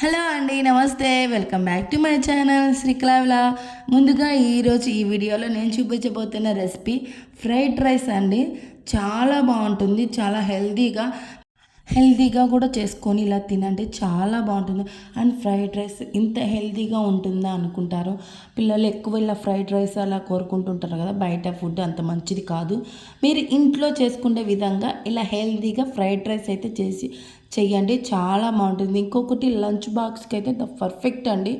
Hello అండి, నమస్తే. Welcome back to my channel Srikala. ముందుగా ఈరోజు ఈ వీడియోలో నేను చూపించబోతున్న రెసిపీ ఫ్రైడ్ రైస్ అండి. చాలా బాగుంటుంది, చాలా హెల్తీగా కూడా చేసుకొని ఇలా తినండి, చాలా బాగుంటుంది. అండ్ ఫ్రైడ్ రైస్ ఇంత హెల్తీగా ఉంటుందా అనుకుంటారు. పిల్లలు ఎక్కువ ఇలా ఫ్రైడ్ రైస్ అలా కోరుకుంటుంటారు కదా, బయట ఫుడ్ అంత మంచిది కాదు. మీరు ఇంట్లో చేసుకునే విధంగా ఇలా హెల్తీగా ఫ్రైడ్ రైస్ అయితే చెయ్యండి, చాలా బాగుంటుంది. ఇంకొకటి లంచ్ బాక్స్కి అయితే ద పర్ఫెక్ట్ అండి.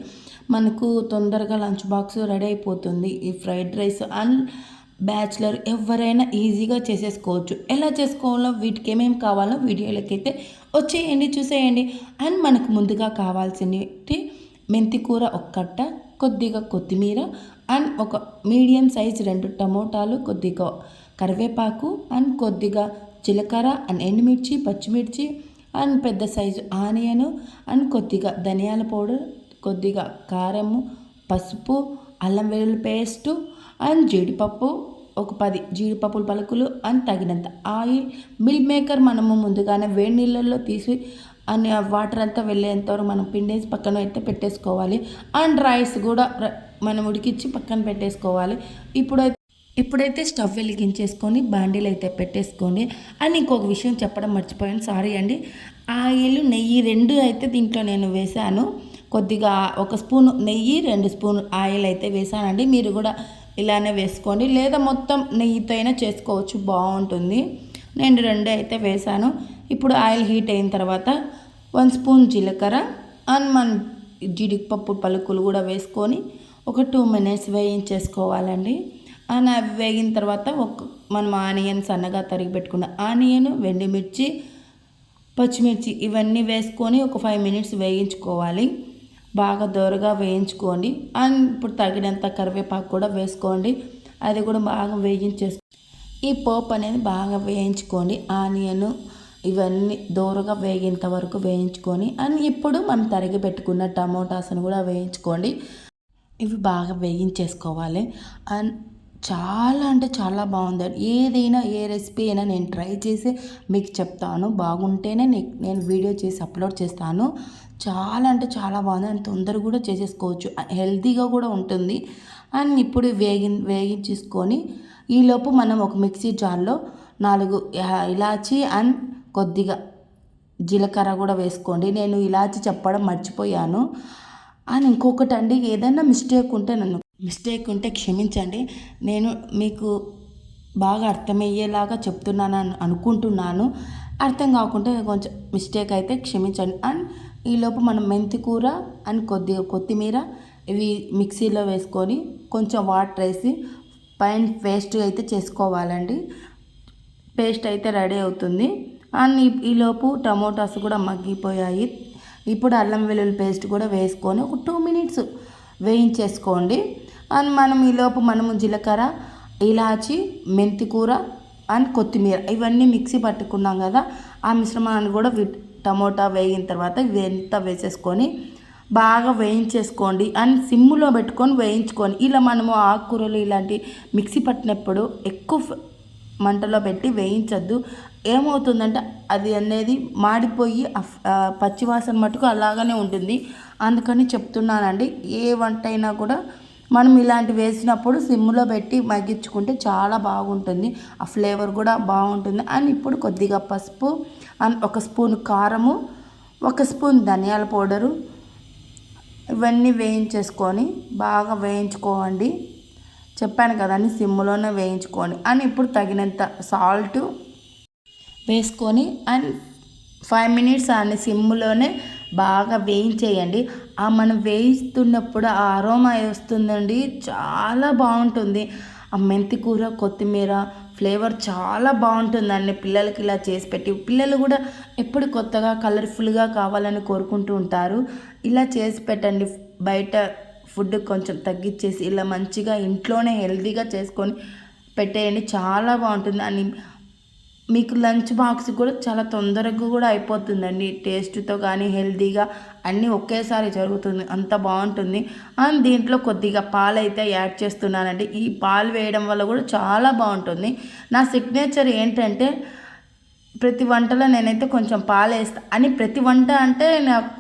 మనకు తొందరగా లంచ్ బాక్స్ రెడీ అయిపోతుంది ఈ ఫ్రైడ్ రైస్. అండ్ బ్యాచిలర్ ఎవరైనా ఈజీగా చేసేసుకోవచ్చు. ఎలా చేసుకోవాలో, వీటికి ఏమేమి కావాలో వీడియోలకైతే వచ్చేయండి, చూసేయండి. అండ్ మనకు ముందుగా కావాల్సినవి మెంతి కూర ఒక కట్ట, కొద్దిగా కొత్తిమీర, అండ్ ఒక మీడియం సైజ్ 2 టమోటాలు, కొద్దిగా కరివేపాకు, అండ్ కొద్దిగా జీలకర్ర, అండ్ ఎండుమిర్చి, పచ్చిమిర్చి, అండ్ పెద్ద సైజు ఆనియను, అండ్ కొద్దిగా ధనియాల పౌడర్, కొద్దిగా కారము, పసుపు, అల్లం వెల్లుల్లి పేస్టు, అండ్ జీడిపప్పు, ఒక 10 జీడిపప్పుల పలుకులు, అండ్ తగినంత ఆయిల్. మిల్ మేకర్ మనము ముందుగానే వేడి నీళ్ళల్లో తీసి అన్ని వాటర్ అంతా వెళ్ళేంతవరకు మనం పిండేసి పక్కన అయితే పెట్టేసుకోవాలి. అండ్ రైస్ కూడా మనం ఉడికించి పక్కన పెట్టేసుకోవాలి. ఇప్పుడైతే స్టవ్ వెలిగించేసుకొని బాండీలు అయితే పెట్టేసుకోండి. అండ్ ఇంకొక విషయం చెప్పడం మర్చిపోయాను, సారీ అండి. ఆయిల్, నెయ్యి 2 అయితే దీంట్లో నేను వేశాను. కొద్దిగా 1 స్పూన్ నెయ్యి, 2 స్పూన్ ఆయిల్ అయితే వేసానండి. మీరు కూడా ఇలానే వేసుకోండి, లేదా మొత్తం నెయ్యితో అయినా చేసుకోవచ్చు, బాగుంటుంది. నేను 2 అయితే వేసాను. ఇప్పుడు ఆయిల్ హీట్ అయిన తర్వాత 1 స్పూన్ జీలకర్ర అండ్ జీడిపప్పు పలుకులు కూడా వేసుకొని ఒక 2 మినిట్స్ వేయించేసుకోవాలండి. అండ్ అవి వేగిన తర్వాత మనం ఆనియన్ సన్నగా తరిగి పెట్టుకున్న ఆనియన్, ఎండుమిర్చి, పచ్చిమిర్చి ఇవన్నీ వేసుకొని ఒక 5 మినిట్స్ వేయించుకోవాలి. బాగా దోరగా వేయించుకోండి. అండ్ ఇప్పుడు తగినంత కరివేపాకు కూడా వేసుకోండి, అది కూడా బాగా వేయించేసుకో. ఈ పోపు అనేది బాగా వేయించుకోండి, ఆనియన్ ఇవన్నీ దోరగా వేగేంత వరకు వేయించుకొని. అండ్ ఇప్పుడు మనం తరిగి పెట్టుకున్న టమోటాస్ని కూడా వేయించుకోండి. ఇవి బాగా వేయించేసుకోవాలి. అండ్ చాలా అంటే చాలా బాగుంది. ఏదైనా ఏ రెసిపీ అయినా నేను ట్రై చేసి మీకు చెప్తాను, బాగుంటేనే నేను వీడియో చేసి అప్లోడ్ చేస్తాను. చాలా అంటే చాలా బాగుంది. అండ్ తొందరగా కూడా చేసేసుకోవచ్చు, హెల్తీగా కూడా ఉంటుంది. అండ్ ఇప్పుడు వేగించేసుకొని ఈలోపు మనం ఒక మిక్సీ జార్లో 4 ఇలాచీ అండ్ కొద్దిగా జీలకర్ర కూడా వేసుకోండి. నేను ఇలాచీ చెప్పడం మర్చిపోయాను. అండ్ ఇంకొకటి అండి, ఏదైనా మిస్టేక్ ఉంటే క్షమించండి. నేను మీకు బాగా అర్థమయ్యేలాగా చెప్తున్నాను అనుకుంటున్నాను. అర్థం కాకుంటే కొంచెం మిస్టేక్ అయితే క్షమించండి. అండ్ ఈలోపు మనం మెంతి కూర అండ్ కొద్దిగా కొత్తిమీర ఇవి మిక్సీలో వేసుకొని కొంచెం వాటర్ వేసి పైన పేస్ట్ అయితే చేసుకోవాలండి. పేస్ట్ అయితే రెడీ అవుతుంది. అండ్ ఈలోపు టమోటాస్ కూడా మగ్గిపోయాయి. ఇప్పుడు అల్లం వెల్లుల్లి పేస్ట్ కూడా వేసుకొని ఒక 2 మినిట్స్ వేయించేసుకోండి. అండ్ మనము జీలకర్ర, ఇలాచి, మెంతి కూర అండ్ కొత్తిమీర ఇవన్నీ మిక్సీ పట్టుకున్నాం కదా, ఆ మిశ్రమాన్ని కూడా టమోటా వేగిన తర్వాత ఇవంతా వేసేసుకొని బాగా వేయించేసుకోండి. అండ్ సిమ్లో పెట్టుకొని వేయించుకొని. ఇలా మనము ఆకుకూరలు ఇలాంటి మిక్సీ పట్టినప్పుడు ఎక్కువ మంటలో పెట్టి వేయించద్దు. ఏమవుతుందంటే అది అనేది మాడిపోయి పచ్చివాసన మటుకు అలాగనే ఉంటుంది. అందుకని చెప్తున్నానండి, ఏ వంట అయినా కూడా మనం ఇలాంటి వేసినప్పుడు సిమ్లో పెట్టి మగ్గించుకుంటే చాలా బాగుంటుంది, ఆ ఫ్లేవర్ కూడా బాగుంటుంది. అండ్ ఇప్పుడు కొద్దిగా పసుపు, అండ్ 1 స్పూన్ కారము, 1 స్పూన్ ధనియాల పౌడరు ఇవన్నీ వేయించేసుకొని బాగా వేయించుకోండి. చెప్పాను కదండి, సిమ్లోనే వేయించుకోండి. అండ్ ఇప్పుడు తగినంత సాల్ట్ వేసుకొని అండ్ 5 మినిట్స్ అన్ని సిమ్లోనే బాగా వేయించేయండి. మనం వేయిస్తున్నప్పుడు ఆ అరోమా వస్తుందండి, చాలా బాగుంటుంది. ఆ మెంతి కూర, కొత్తిమీర ఫ్లేవర్ చాలా బాగుంటుందండి. పిల్లలకి ఇలా చేసి పెట్టి, పిల్లలు కూడా ఎప్పుడు కొత్తగా కలర్ఫుల్గా కావాలని కోరుకుంటూ ఉంటారు. ఇలా చేసి పెట్టండి. బయట ఫుడ్ కొంచెం తగ్గించేసి ఇలా మంచిగా ఇంట్లోనే హెల్తీగా చేసుకొని పెట్టేయండి, చాలా బాగుంటుంది. అని మీకు లంచ్ బాక్స్ కూడా చాలా తొందరగా కూడా అయిపోతుందండి. టేస్ట్తో కానీ హెల్తీగా అన్నీ ఒకేసారి జరుగుతుంది, అంత బాగుంటుంది. అండ్ దీంట్లో కొద్దిగా పాలు అయితే యాడ్ చేస్తున్నానండి. ఈ పాలు వేయడం వల్ల కూడా చాలా బాగుంటుంది. నా సిగ్నేచర్ ఏంటంటే ప్రతి వంటలో నేనైతే కొంచెం పాలు వేస్తాను. అని ప్రతి వంట అంటే నాకు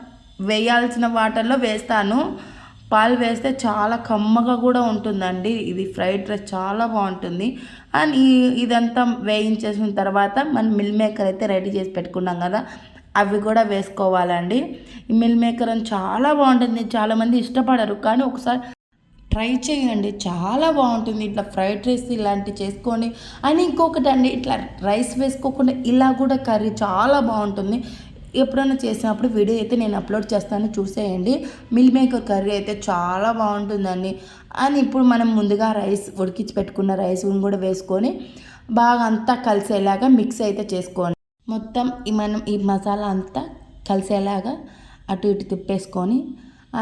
వేయాల్సిన వాటర్లో వేస్తాను. పాలు వేస్తే చాలా కమ్మగా కూడా ఉంటుందండి. ఇది ఫ్రైడ్ రైస్ చాలా బాగుంటుంది. అండ్ ఇదంతా వేయించేసిన తర్వాత మనం మిల్ మేకర్ అయితే రెడీ చేసి పెట్టుకున్నాం కదా, అవి కూడా వేసుకోవాలండి. ఈ మిల్ మేకర్ అని చాలా బాగుంటుంది. చాలామంది ఇష్టపడరు, కానీ ఒకసారి ట్రై చేయండి, చాలా బాగుంటుంది. ఇట్లా ఫ్రైడ్ రైస్ ఇలాంటివి చేసుకొని. అండ్ ఇంకొకటి అండి, ఇట్లా రైస్ వేసుకోకుండా ఇలా కూడా కర్రీ చాలా బాగుంటుంది. ఎప్పుడైనా చేసినప్పుడు వీడియో అయితే నేను అప్లోడ్ చేస్తాను, చూసేయండి. మిల్ మేకర్ కర్రీ అయితే చాలా బాగుంటుందండి. అని ఇప్పుడు మనం ముందుగా రైస్ ఉడికించి పెట్టుకున్న రైస్ కూడా వేసుకొని బాగా అంతా కలిసేలాగా మిక్స్ అయితే చేసుకోండి. మొత్తం మనం ఈ మసాలా అంతా కలిసేలాగా అటు ఇటు తిప్పేసుకొని.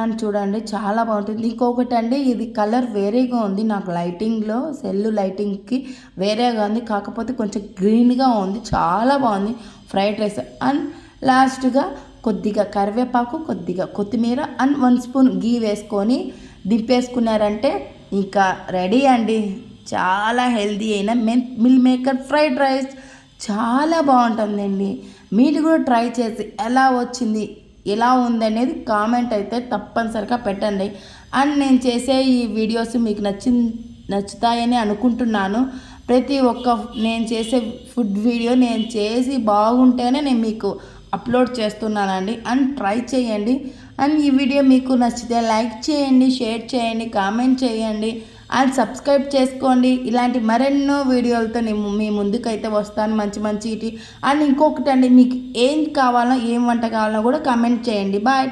అండ్ చూడండి చాలా బాగుంటుంది. ఇంకొకటి అండి, ఇది కలర్ వేరేగా ఉంది, నాకు లైటింగ్లో సెల్ లైటింగ్కి వేరేగా ఉంది, కాకపోతే కొంచెం గ్రీన్గా ఉంది. చాలా బాగుంది ఫ్రైడ్ రైస్. అండ్ లాస్ట్గా కొద్దిగా కరివేపాకు, కొద్దిగా కొత్తిమీర అండ్ 1 స్పూన్ గీ వేసుకొని దింపేసుకున్నారంటే ఇంకా రెడీ అండి. చాలా హెల్తీ అయిన మిల్ మేకర్ ఫ్రైడ్ రైస్ చాలా బాగుంటుందండి. మీరు కూడా ట్రై చేసి ఎలా వచ్చింది, ఎలా ఉందనేది కామెంట్ అయితే తప్పనిసరిగా పెట్టండి. అండ్ నేను చేసే ఈ వీడియోస్ మీకు నచ్చుతాయని అనుకుంటున్నాను. ప్రతి ఒక్క నేను చేసే ఫుడ్ వీడియో నేను చేసి బాగుంటేనే నేను మీకు అప్లోడ్ చేస్తున్నానండి. అండ్ ట్రై చేయండి. అండ్ ఈ వీడియో మీకు నచ్చితే లైక్ చేయండి, షేర్ చేయండి, కామెంట్ చేయండి అండ్ సబ్స్క్రైబ్ చేసుకోండి. ఇలాంటి మరెన్నో వీడియోలతో నేను మీ ముందుకైతే వస్తాను, మంచి మంచి. అండ్ ఇంకొకటి అండి, మీకు ఏం కావాలో, ఏం వంట కావాలో కూడా కామెంట్ చేయండి. బాయ్.